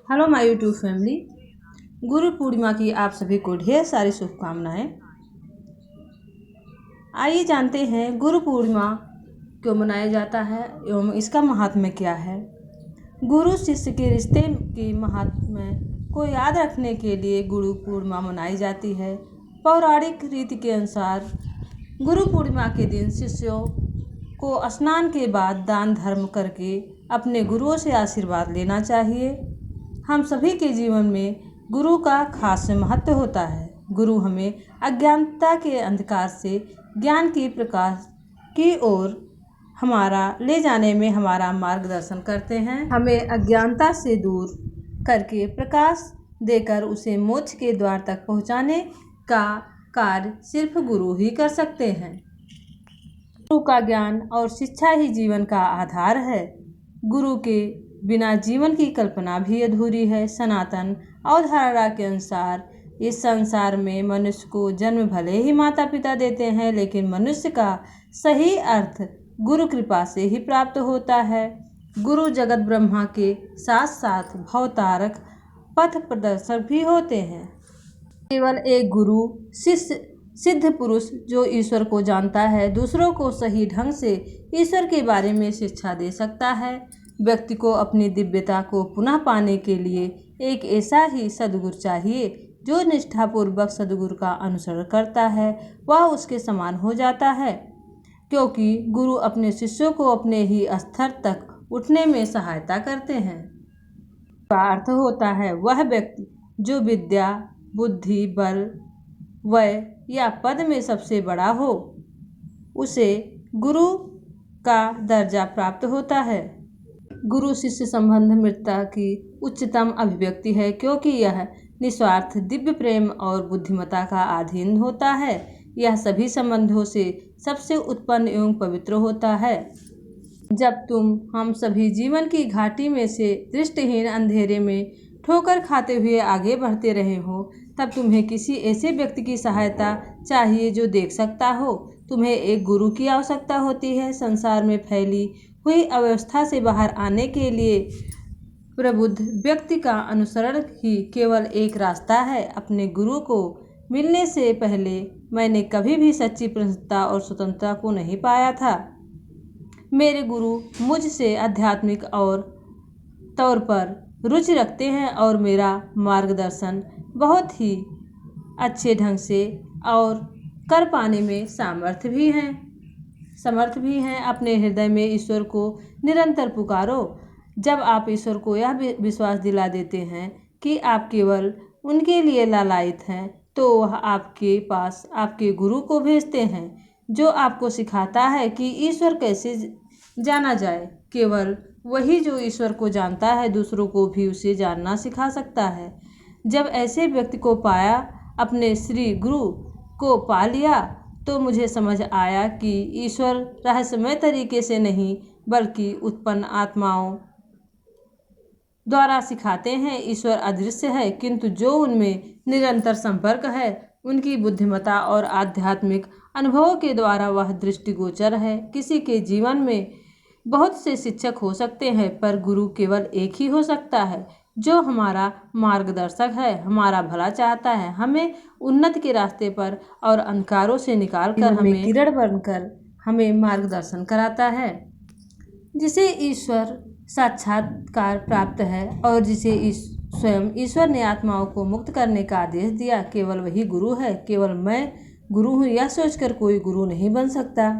Hello my YouTube family. Guru Purnima की आप सभी को ढेर सारी शुभकामनाएं। आइए जानते हैं गुरु पूर्णिमा क्यों मनाया जाता है एवं इसका महात्म्य क्या है। गुरु शिष्य के रिश्ते की महात्म्य को याद रखने के लिए गुरु पूर्णिमा मनाई जाती है। पौराणिक रीति के अनुसार गुरु पूर्णिमा के दिन शिष्यों को स्नान के बाद दान धर्म करके अपने गुरुओं से आशीर्वाद लेना चाहिए। हम सभी के जीवन में गुरु का खास महत्व होता है। गुरु हमें अज्ञानता के अंधकार से ज्ञान की प्रकाश की ओर हमारा ले जाने में हमारा मार्गदर्शन करते हैं। हमें अज्ञानता से दूर करके प्रकाश देकर उसे मोक्ष के द्वार तक पहुंचाने का कार्य सिर्फ गुरु ही कर सकते हैं। गुरु का ज्ञान और शिक्षा ही जीवन का आधार है। गुरु के बिना जीवन की कल्पना भी अधूरी है। सनातन अवधारणा के अनुसार इस संसार में मनुष्य को जन्म भले ही माता पिता देते हैं, लेकिन मनुष्य का सही अर्थ गुरु कृपा से ही प्राप्त होता है। गुरु जगत ब्रह्मा के साथ साथ भवतारक पथ प्रदर्शक भी होते हैं। केवल एक गुरु शिष्य सिद्ध पुरुष जो ईश्वर को जानता है, दूसरों को सही ढंग से ईश्वर के बारे में शिक्षा दे सकता है। व्यक्ति को अपनी दिव्यता को पुनः पाने के लिए एक ऐसा ही सद्गुरु चाहिए जो निष्ठापूर्वक सद्गुरु का अनुसरण करता है, वह उसके समान हो जाता है, क्योंकि गुरु अपने शिष्यों को अपने ही स्तर तक उठने में सहायता करते हैं। का अर्थ होता है वह व्यक्ति जो विद्या, बुद्धि, बल, वय या पद में सबसे बड़ा हो, उसे गुरु का दर्जा प्राप्त होता है। गुरु शिष्य संबंध मित्रता की उच्चतम अभिव्यक्ति है, क्योंकि यह निस्वार्थ दिव्य प्रेम और बुद्धिमत्ता का अधीन होता है। यह सभी संबंधों से सबसे उत्पन्न एवं पवित्र होता है। जब हम सभी जीवन की घाटी में से दृष्टिहीन अंधेरे में ठोकर खाते हुए आगे बढ़ते रहे हो, तब तुम्हें किसी ऐसे व्यक्ति की सहायता चाहिए जो देख सकता हो। तुम्हें एक गुरु की आवश्यकता होती है। संसार में फैली हुई अव्यवस्था से बाहर आने के लिए प्रबुद्ध व्यक्ति का अनुसरण ही केवल एक रास्ता है। अपने गुरु को मिलने से पहले मैंने कभी भी सच्ची प्रसन्नता और स्वतंत्रता को नहीं पाया था। मेरे गुरु मुझसे आध्यात्मिक और तौर पर रुचि रखते हैं और मेरा मार्गदर्शन बहुत ही अच्छे ढंग से और कर पाने में समर्थ भी हैं। अपने हृदय में ईश्वर को निरंतर पुकारो। जब आप ईश्वर को यह विश्वास दिला देते हैं कि आप केवल उनके लिए लालायित हैं, तो वह आपके पास आपके गुरु को भेजते हैं, जो आपको सिखाता है कि ईश्वर कैसे जाना जाए। केवल वही जो ईश्वर को जानता है, दूसरों को भी उसे जानना सिखा सकता है। जब ऐसे व्यक्ति को पाया, अपने श्री गुरु को पा लिया, तो मुझे समझ आया कि ईश्वर रहस्यमय तरीके से नहीं, बल्कि उत्पन्न आत्माओं द्वारा सिखाते हैं। ईश्वर अदृश्य है, किंतु जो उनमें निरंतर संपर्क है, उनकी बुद्धिमत्ता और आध्यात्मिक अनुभवों के द्वारा वह दृष्टिगोचर है। किसी के जीवन में बहुत से शिक्षक हो सकते हैं, पर गुरु केवल एक ही हो सकता है, जो हमारा मार्गदर्शक है, हमारा भला चाहता है, हमें उन्नति के रास्ते पर और अंधकारों से निकालकर हमें किरण बनकर हमें मार्गदर्शन कराता है। जिसे ईश्वर साक्षात्कार प्राप्त है और जिसे स्वयं ईश्वर ने आत्माओं को मुक्त करने का आदेश दिया, केवल वही गुरु है। केवल मैं गुरु हूँ यह सोचकर कोई गुरु नहीं बन सकता।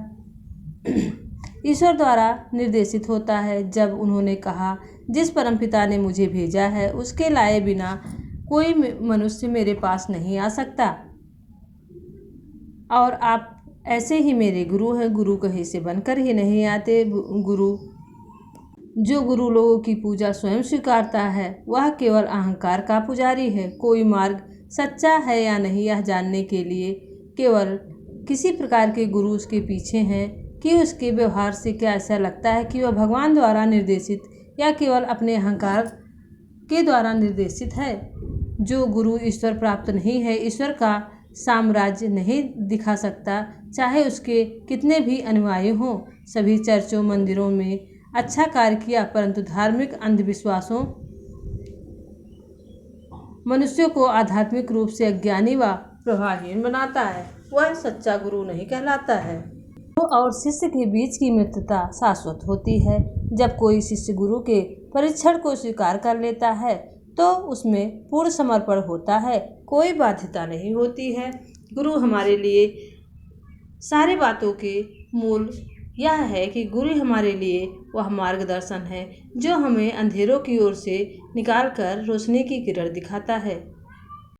ईश्वर द्वारा निर्देशित होता है। जब उन्होंने कहा, जिस परमपिता ने मुझे भेजा है उसके लाए बिना कोई मनुष्य मेरे पास नहीं आ सकता, और आप ऐसे ही मेरे गुरु हैं। गुरु कहीं से बनकर ही नहीं आते। जो गुरु लोगों की पूजा स्वयं स्वीकारता है, वह केवल अहंकार का पुजारी है। कोई मार्ग सच्चा है या नहीं, यह जानने के लिए केवल किसी प्रकार के गुरु उसके पीछे हैं कि उसके व्यवहार से क्या ऐसा लगता है कि वह भगवान द्वारा निर्देशित या केवल अपने अहंकार के द्वारा निर्देशित है। जो गुरु ईश्वर प्राप्त नहीं है, ईश्वर का साम्राज्य नहीं दिखा सकता, चाहे उसके कितने भी अनुयायी हों। सभी चर्चों मंदिरों में अच्छा कार्य किया, परंतु धार्मिक अंधविश्वासों मनुष्य को आध्यात्मिक रूप से अज्ञानी व प्रभावहीन बनाता है वह सच्चा गुरु नहीं कहलाता है। गुरु और शिष्य के बीच की मित्रता शाश्वत होती है। जब कोई शिष्य गुरु के परीक्षण को स्वीकार कर लेता है तो उसमें पूर्ण समर्पण होता है, कोई बाध्यता नहीं होती है। गुरु हमारे लिए सारी बातों के मूल यह है कि गुरु हमारे लिए वह मार्गदर्शन है जो हमें अंधेरों की ओर से निकालकर रोशनी की किरण दिखाता है।